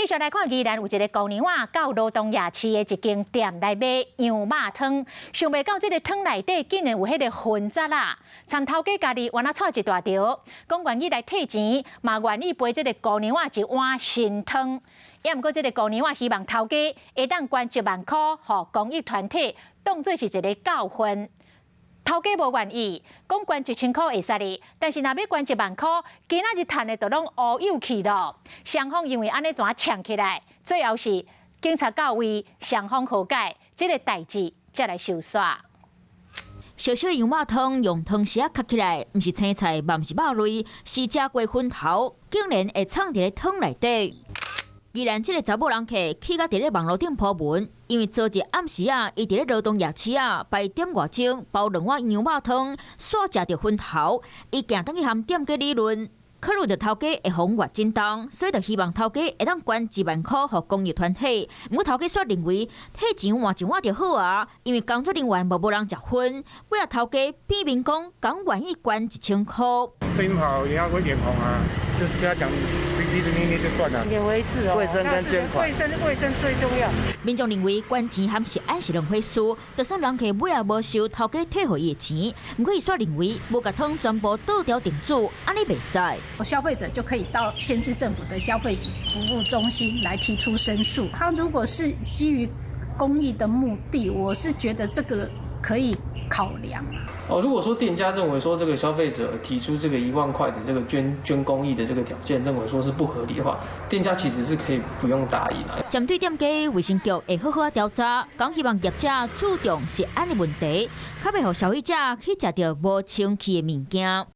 继续来看，宜兰有一个高年仔到罗东夜市的一间店来买羊肉汤，想袂到这个汤内底竟然有迄个混杂啦。参头家家己原来炒一大条，讲愿意来退钱，嘛愿意赔这个高年仔一碗新汤。也毋过，这个高年仔希望头家会当捐1万块，予公益团体，当做是一个教训。头家无愿意，讲捐1000块会使哩，但是若要捐1万块，今仔日赚的都拢乌有去咯。双方因为安尼怎呛起来，最后是警察到位，双方和解，这个代志才来收煞。小小的羊肉汤用汤匙磕起来，毋是青菜，嘛毋是肉类，是食过粉头，竟然会藏伫咧汤内底。宜兰这个查某人客去到伫咧网络顶铺文，因为昨日暗时伊伫咧罗东夜市8点外钟包2碗羊肉汤，煞食着粉头，伊行倒去和店家理论。考虑到头家会防越震动，所以就希望头家会当捐1万块予公益团体。不过头家却认为退钱换1碗就好啊，因为工作人员无人食粉。尾仔头家变面讲，敢愿意捐1000块。真好也要会脸红啊，就是跟他讲鼻子捏捏就算了。也为是哦，卫生跟捐款，卫生最重要。民众认为捐钱和是爱是两回事，就算人客尾也无收头家退回伊的钱，不过伊却认为无甲汤全部倒掉定住，安尼袂使。消费者就可以到县市政府的消费者服务中心来提出申诉。他如果是基于公益的目的，我是觉得这个可以考量。如果说店家认为说这个消费者提出这个1万块的这个捐公益的这个条件，认为说是不合理的话，店家其实是可以不用答应的。针对店家，卫生局会好好调查，讲希望业者注重食安的问题，较袂互消费者去食到无清气的物件。